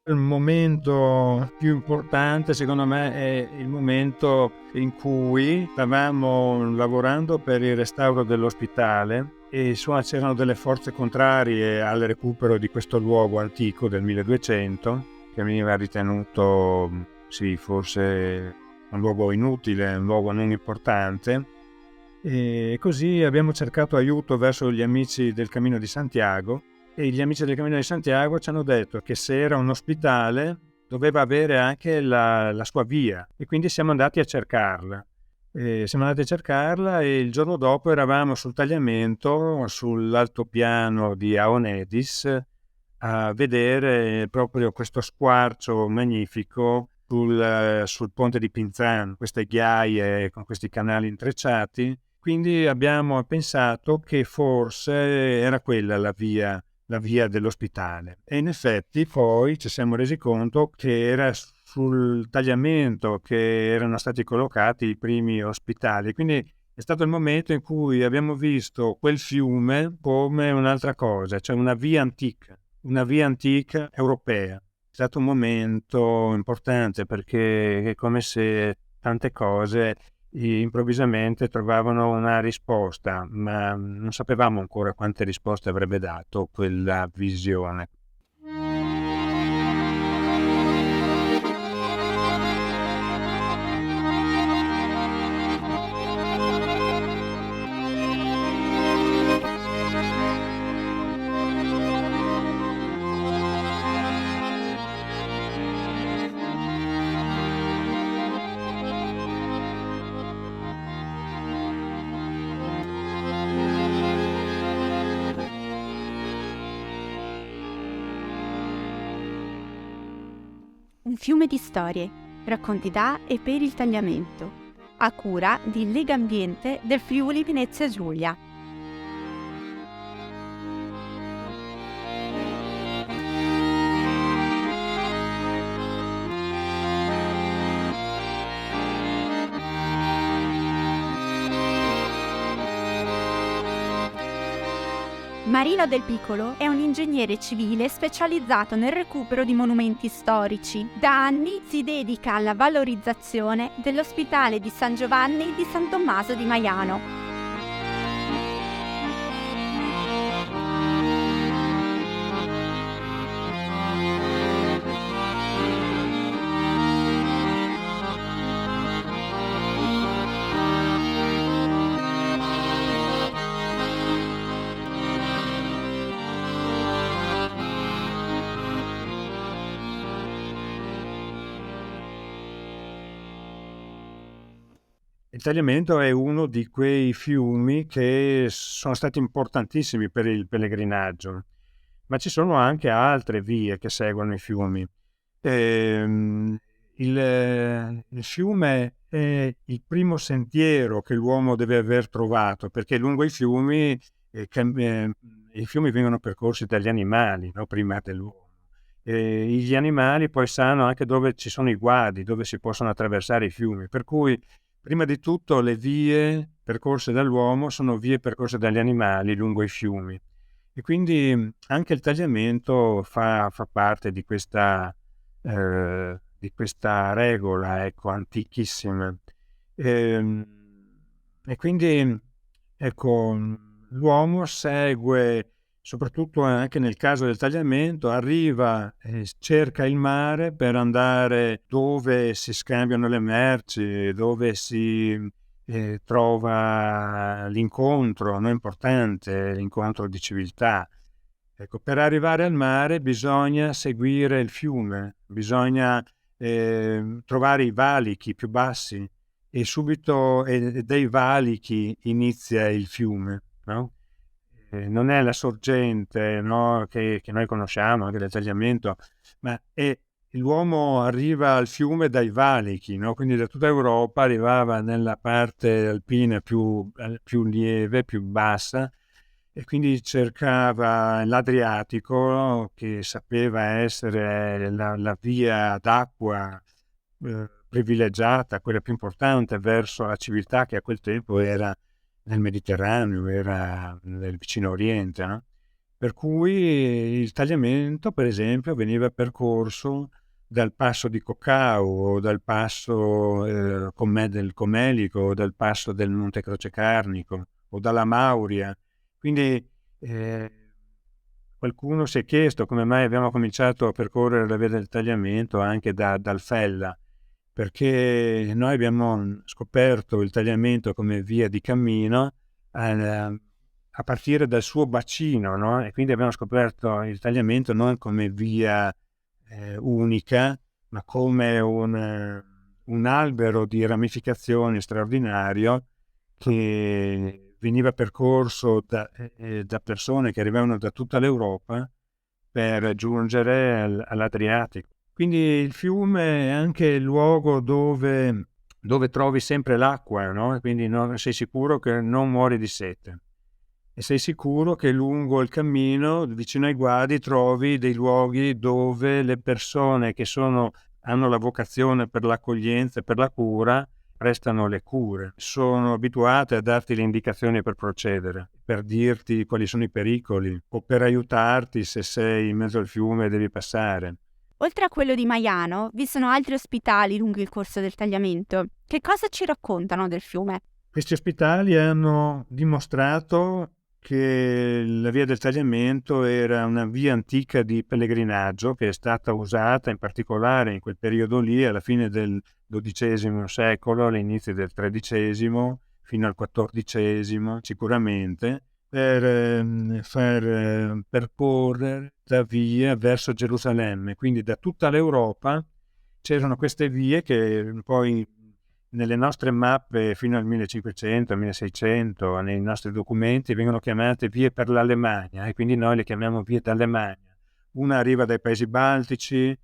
Il momento più importante, secondo me, è il momento in cui stavamo lavorando per il restauro dell'ospitale e c'erano delle forze contrarie al recupero di questo luogo antico del 1200 che veniva ritenuto, sì, forse un luogo inutile, un luogo non importante. E così abbiamo cercato aiuto verso gli amici del Cammino di Santiago. E gli amici del Cammino di Santiago ci hanno detto che se era un ospitale doveva avere anche la sua via, e quindi siamo andati a cercarla. E il giorno dopo eravamo sul tagliamento, sull'altopiano di Aonedis, a vedere proprio questo squarcio magnifico sul ponte di Pinzano, queste ghiaie con questi canali intrecciati. Quindi abbiamo pensato che forse era quella la via dell'ospitale, e in effetti poi ci siamo resi conto che era sul tagliamento che erano stati collocati i primi ospitali, quindi è stato il momento in cui abbiamo visto quel fiume come un'altra cosa, cioè una via antica europea. È stato un momento importante perché è come se tante cose improvvisamente trovavano una risposta, ma non sapevamo ancora quante risposte avrebbe dato quella visione. Un fiume di storie, racconti da e per il tagliamento, a cura di Legambiente del Friuli Venezia Giulia. Marino Del Piccolo è un ingegnere civile specializzato nel recupero di monumenti storici. Da anni si dedica alla valorizzazione dell'ospitale di San Giovanni di San Tommaso di Maiano. Il tagliamento è uno di quei fiumi che sono stati importantissimi per il pellegrinaggio, ma ci sono anche altre vie che seguono i fiumi. Il fiume è il primo sentiero che l'uomo deve aver trovato, perché lungo i fiumi vengono percorsi dagli animali, no? Prima dell'uomo. Gli animali poi sanno anche dove ci sono i guadi, dove si possono attraversare i fiumi, per cui prima di tutto le vie percorse dall'uomo sono vie percorse dagli animali lungo i fiumi, e quindi anche il tagliamento fa parte di questa regola, ecco, antichissima. E quindi, ecco, l'uomo segue, soprattutto anche nel caso del tagliamento, arriva e cerca il mare per andare dove si scambiano le merci, dove si trova l'incontro, no, importante, l'incontro di civiltà. Ecco, per arrivare al mare bisogna seguire il fiume, bisogna trovare i valichi più bassi, e subito dai valichi inizia il fiume, no? Non è la sorgente, no, che noi conosciamo anche del tagliamento, ma l'uomo arriva al fiume dai valichi, no? Quindi da tutta Europa arrivava nella parte alpina più lieve, più bassa, e quindi cercava l'Adriatico, che sapeva essere la via d'acqua privilegiata, quella più importante verso la civiltà che a quel tempo era nel Mediterraneo, era nel vicino Oriente, no? Per cui il tagliamento, per esempio, veniva percorso dal passo di Coccao o dal passo del Comelico o dal passo del Monte Croce Carnico o dalla Mauria. Quindi qualcuno si è chiesto come mai abbiamo cominciato a percorrere la via del tagliamento anche dal Fella, perché noi abbiamo scoperto il tagliamento come via di cammino a partire dal suo bacino, no? E quindi abbiamo scoperto il tagliamento non come via unica, ma come un albero di ramificazioni straordinario che veniva percorso da persone che arrivavano da tutta l'Europa per giungere all'Adriatico. Quindi il fiume è anche il luogo dove trovi sempre l'acqua, no? Quindi sei sicuro che non muori di sete. E sei sicuro che lungo il cammino, vicino ai guadi, trovi dei luoghi dove le persone che hanno la vocazione per l'accoglienza e per la cura prestano le cure. Sono abituate a darti le indicazioni per procedere, per dirti quali sono i pericoli o per aiutarti se sei in mezzo al fiume e devi passare. Oltre a quello di Maiano, vi sono altri ospitali lungo il corso del tagliamento. Che cosa ci raccontano del fiume? Questi ospitali hanno dimostrato che la via del tagliamento era una via antica di pellegrinaggio che è stata usata in particolare in quel periodo lì, alla fine del XII secolo, all'inizio del XIII, fino al XIV sicuramente, per far percorrere la via verso Gerusalemme. Quindi da tutta l'Europa c'erano queste vie che poi nelle nostre mappe fino al 1500, 1600, nei nostri documenti vengono chiamate vie per l'Alemagna e quindi noi le chiamiamo vie d'Alemagna. Una arriva dai paesi baltici,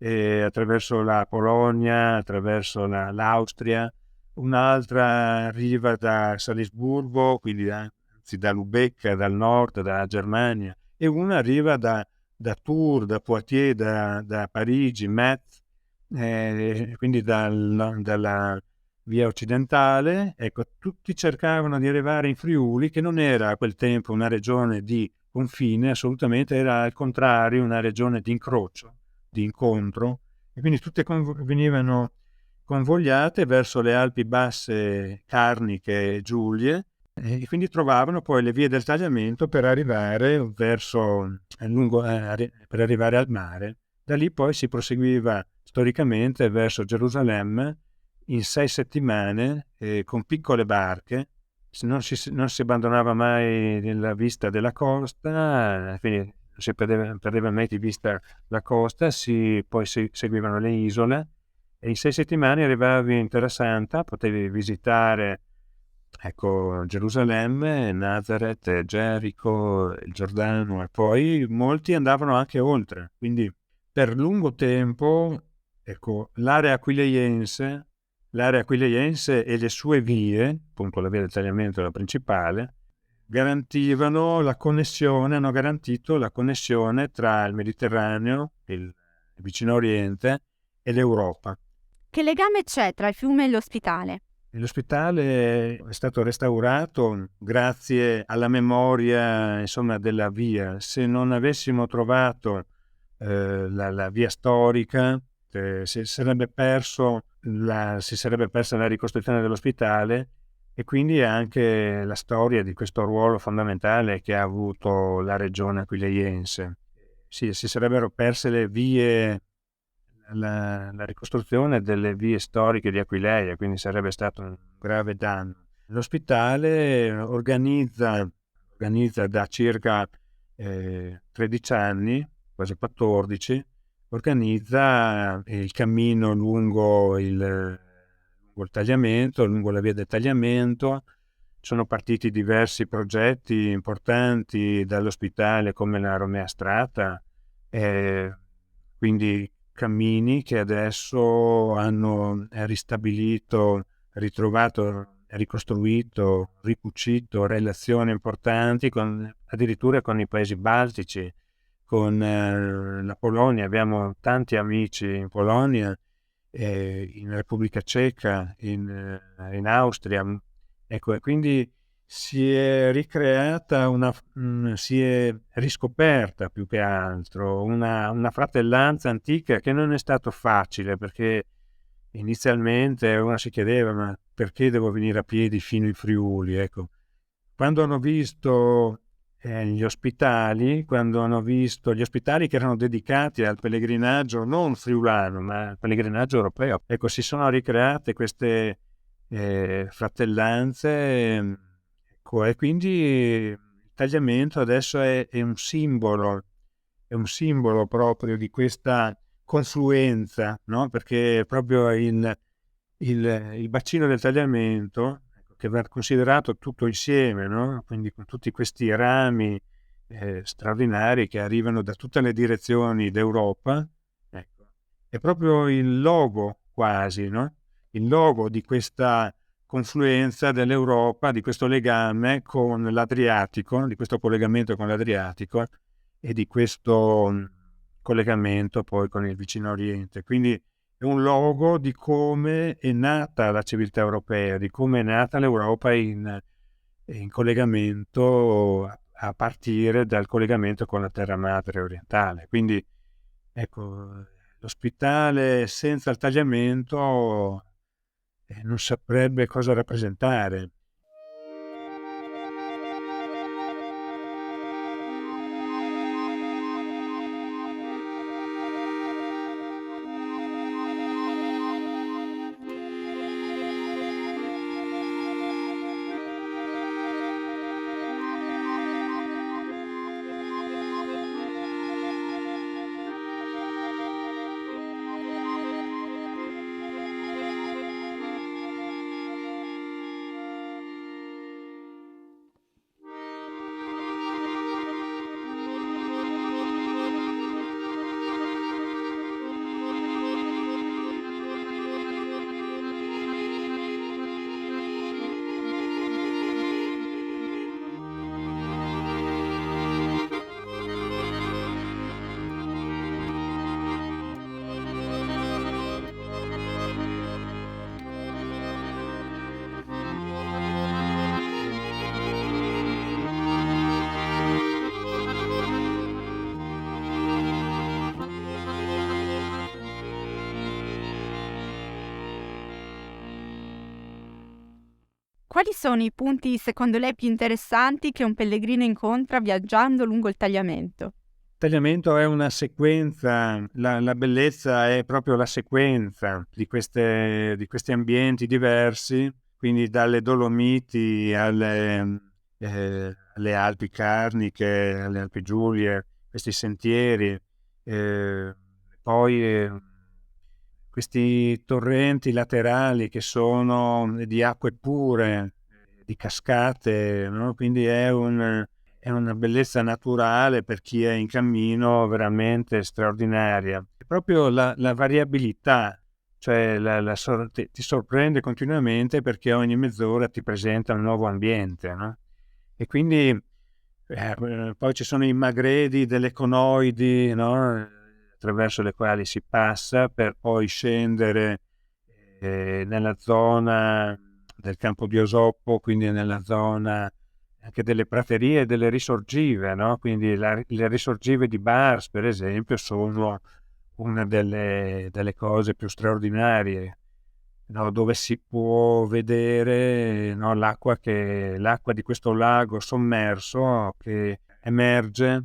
attraverso la Polonia, attraverso l'Austria, un'altra arriva da Salisburgo, quindi anzi da Lubecca, dal nord, dalla Germania, e una arriva da Tours, da Poitiers, da Parigi, Metz, quindi dalla via occidentale. Ecco, tutti cercavano di arrivare in Friuli, che non era a quel tempo una regione di confine, assolutamente, era al contrario una regione di incrocio, di incontro, e quindi tutte venivano convogliate verso le Alpi Basse Carniche e Giulie, e quindi trovavano poi le vie del tagliamento per arrivare per arrivare al mare. Da lì poi si proseguiva storicamente verso Gerusalemme in 6 settimane con piccole barche. Non si abbandonava mai la vista della costa, quindi non si perdeva mai di vista la costa, poi si seguivano le isole e in 6 settimane arrivavi in Terra Santa, potevi visitare, ecco, Gerusalemme, Nazareth, Gerico, il Giordano, e poi molti andavano anche oltre. Quindi per lungo tempo, ecco, l'area aquileiense e le sue vie, appunto la via del tagliamento, la principale, hanno garantito la connessione tra il Mediterraneo, il vicino Oriente e l'Europa. Che legame c'è tra il fiume e l'ospitale? L'ospitale è stato restaurato grazie alla memoria, insomma, della via. Se non avessimo trovato la via storica, si sarebbe persa la ricostruzione dell'ospitale e quindi anche la storia di questo ruolo fondamentale che ha avuto la regione aquileiense. Sì, si sarebbero perse le vie, la ricostruzione delle vie storiche di Aquileia, quindi sarebbe stato un grave danno. L'ospitale organizza da circa 13 anni, quasi 14, organizza il cammino lungo il tagliamento, lungo la via del tagliamento. Sono partiti diversi progetti importanti dall'ospitale come la Romea Strata, quindi cammini che adesso hanno ristabilito, ritrovato, ricostruito, ricucito relazioni importanti addirittura con i paesi baltici, con la Polonia. Abbiamo tanti amici in Polonia, in Repubblica Ceca, in Austria. Ecco, e quindi si è ricreata si è riscoperta più che altro una fratellanza antica che non è stato facile, perché inizialmente uno si chiedeva: ma perché devo venire a piedi fino in Friuli? Ecco, quando hanno visto quando hanno visto gli ospitali che erano dedicati al pellegrinaggio non friulano, ma al pellegrinaggio europeo, ecco, si sono ricreate queste fratellanze, ecco, e quindi il tagliamento adesso è un simbolo proprio di questa confluenza, no? Perché proprio il bacino del tagliamento, ecco, che va considerato tutto insieme, no? Quindi con tutti questi rami straordinari che arrivano da tutte le direzioni d'Europa, ecco, è proprio il logo quasi, no? Il logo di questa confluenza dell'Europa, di questo legame con l'Adriatico, di questo collegamento con l'Adriatico e di questo collegamento poi con il vicino Oriente. Quindi è un logo di come è nata la civiltà europea, di come è nata l'Europa in collegamento a partire dal collegamento con la terra madre orientale. Quindi ecco, l'ospitale senza il tagliamento non saprebbe cosa rappresentare. Quali sono i punti secondo lei più interessanti che un pellegrino incontra viaggiando lungo il tagliamento? Il tagliamento è una sequenza, la bellezza è proprio la sequenza di questi ambienti diversi, quindi dalle Dolomiti alle Alpi Carniche, alle Alpi Giulie, questi sentieri, poi questi torrenti laterali che sono di acque pure, di cascate, no? Quindi è una bellezza naturale per chi è in cammino veramente straordinaria. È proprio la variabilità, cioè ti sorprende continuamente perché ogni mezz'ora ti presenta un nuovo ambiente, no? E quindi poi ci sono i magredi delle conoidi, no? Attraverso le quali si passa per poi scendere nella zona del campo di Osoppo, quindi nella zona anche delle praterie e delle risorgive, no? Quindi le risorgive di Bars, per esempio, sono una delle cose più straordinarie, no? Dove si può vedere, no? L'acqua di questo lago sommerso che emerge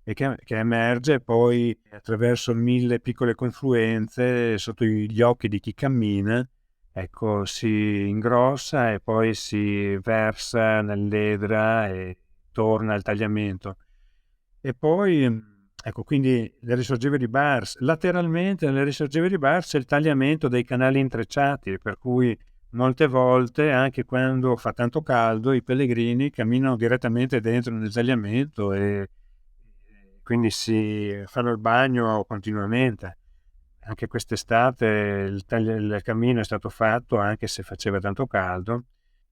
che emerge poi attraverso 1000 piccole confluenze sotto gli occhi di chi cammina, ecco, si ingrossa e poi si versa nell'Edra e torna al tagliamento. E poi, ecco, quindi le risorgive di Bars, lateralmente nelle risorgive di Bars c'è il tagliamento dei canali intrecciati, per cui molte volte, anche quando fa tanto caldo, i pellegrini camminano direttamente dentro nel tagliamento e quindi si fanno il bagno continuamente. Anche quest'estate il cammino è stato fatto anche se faceva tanto caldo,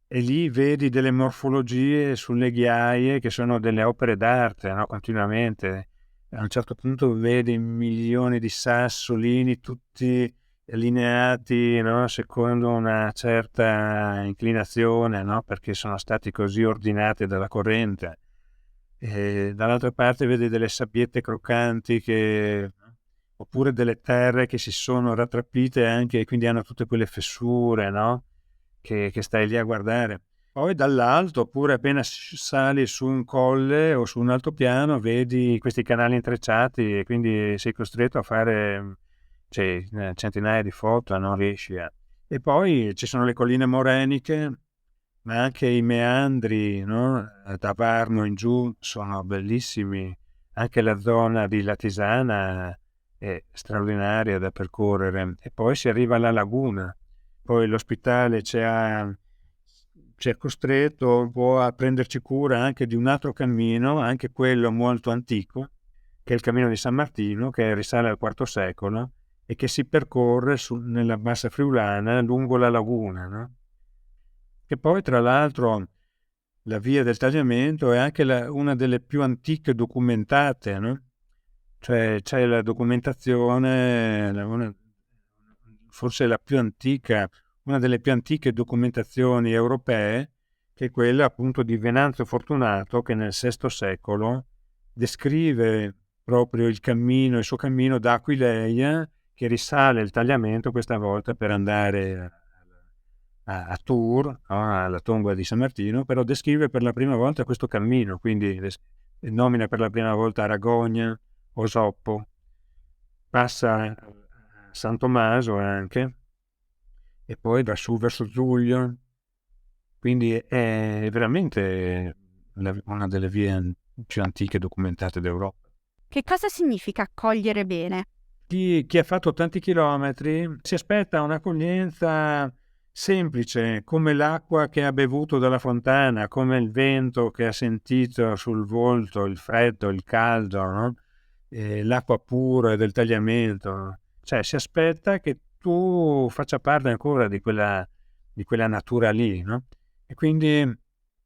e lì vedi delle morfologie sulle ghiaie che sono delle opere d'arte, no? Continuamente. A un certo punto vedi milioni di sassolini tutti allineati, no, secondo una certa inclinazione, no, perché sono stati così ordinati dalla corrente. E dall'altra parte vedi delle sabbiette croccanti oppure delle terre che si sono rattrappite anche e quindi hanno tutte quelle fessure, no? Che stai lì a guardare. Poi dall'alto, oppure appena sali su un colle o su un altopiano, vedi questi canali intrecciati e quindi sei costretto a fare centinaia di foto, non riesci a... E poi ci sono le colline moreniche, ma anche i meandri, no? Da Varno in giù sono bellissimi. Anche la zona di Latisana è straordinaria da percorrere. E poi si arriva alla laguna. Poi l'ospitale ci ha costretto un po' a prenderci cura anche di un altro cammino, anche quello molto antico, che è il cammino di San Martino, che risale al IV secolo e che si percorre nella Bassa Friulana lungo la laguna, no? Che poi, tra l'altro, la via del tagliamento è anche una delle più antiche documentate, no? Cioè c'è la documentazione, forse la più antica, una delle più antiche documentazioni europee, che è quella appunto di Venanzio Fortunato, che nel VI secolo descrive proprio il suo cammino da Aquileia, che risale il tagliamento questa volta per andare a Tours, alla tomba di San Martino, però descrive per la prima volta questo cammino, quindi nomina per la prima volta Aragogna, Osoppo, passa a San Tommaso anche, e poi va su verso Giulio, quindi è veramente una delle vie più antiche documentate d'Europa. Che cosa significa accogliere bene? Chi ha fatto tanti chilometri si aspetta un'accoglienza semplice, come l'acqua che ha bevuto dalla fontana, come il vento che ha sentito sul volto, il freddo, il caldo, no? L'acqua pura del tagliamento. Cioè si aspetta che tu faccia parte ancora di quella natura lì, no? E quindi,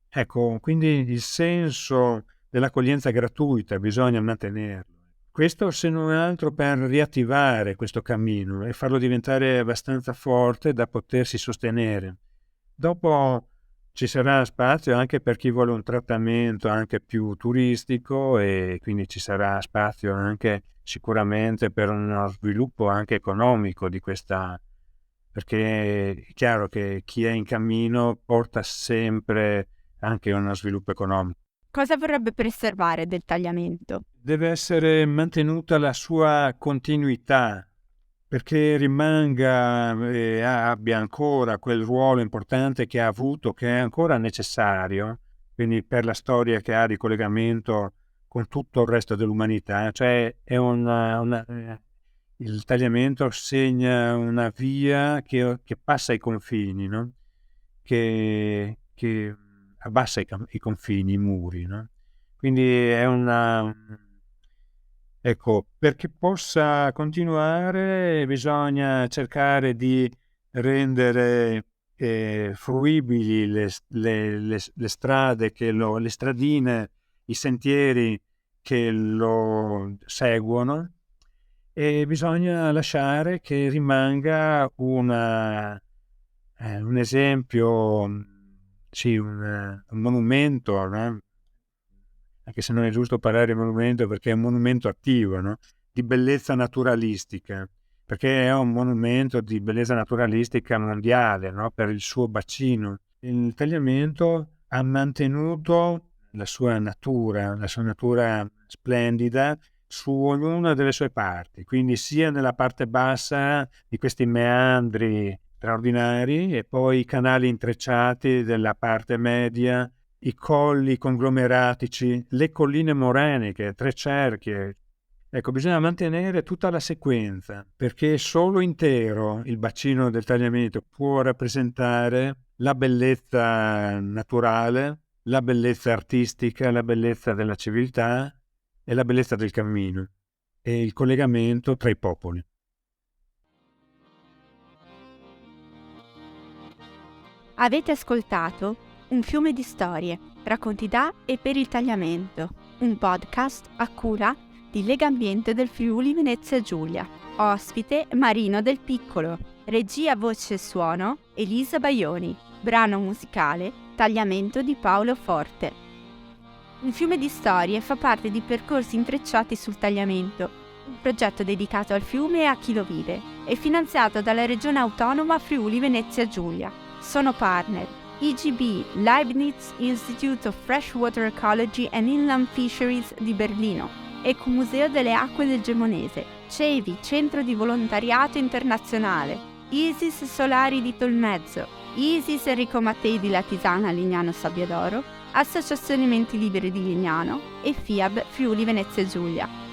ecco, quindi il senso dell'accoglienza gratuita bisogna mantenerlo. Questo se non altro per riattivare questo cammino e farlo diventare abbastanza forte da potersi sostenere. Dopo ci sarà spazio anche per chi vuole un trattamento anche più turistico e quindi ci sarà spazio anche sicuramente per uno sviluppo anche economico di questa, perché è chiaro che chi è in cammino porta sempre anche uno sviluppo economico. Cosa vorrebbe preservare del tagliamento? Deve essere mantenuta la sua continuità, perché rimanga e abbia ancora quel ruolo importante che ha avuto, che è ancora necessario, quindi per la storia che ha di collegamento con tutto il resto dell'umanità. Cioè è il tagliamento segna una via che passa i confini, no? Che abbassa i confini, i muri, no? Quindi è ecco, perché possa continuare bisogna cercare di rendere fruibili le strade, le stradine, i sentieri che lo seguono, e bisogna lasciare che rimanga un esempio, sì, un monumento, no? Anche se non è giusto parlare di monumento perché è un monumento attivo, no? Di bellezza naturalistica, perché è un monumento di bellezza naturalistica mondiale, no? Per il suo bacino. Il tagliamento ha mantenuto la sua natura splendida su ognuna delle sue parti, quindi sia nella parte bassa di questi meandri straordinari e poi i canali intrecciati della parte media, i colli conglomeratici, le colline moreniche, tre cerchie. Ecco, bisogna mantenere tutta la sequenza, perché solo intero il bacino del tagliamento può rappresentare la bellezza naturale, la bellezza artistica, la bellezza della civiltà e la bellezza del cammino e il collegamento tra i popoli. Avete ascoltato Un fiume di storie, racconti da e per il tagliamento, un podcast a cura di Legambiente del Friuli Venezia Giulia. Ospite Marino Del Piccolo. Regia, voce e suono Elisa Baioni. Brano musicale Tagliamento di Paolo Forte. Il fiume di storie fa parte di Percorsi intrecciati sul tagliamento, un progetto dedicato al fiume e a chi lo vive, e finanziato dalla Regione Autonoma Friuli Venezia Giulia. Sono partner IGB, Leibniz Institute of Freshwater Ecology and Inland Fisheries di Berlino, Ecomuseo delle Acque del Gemonese, CEVI, Centro di Volontariato Internazionale, ISIS Solari di Tolmezzo, ISIS Enrico Mattei di Latisana Lignano Sabbiadoro, Associazione Menti Libere di Lignano e FIAB Friuli Venezia Giulia.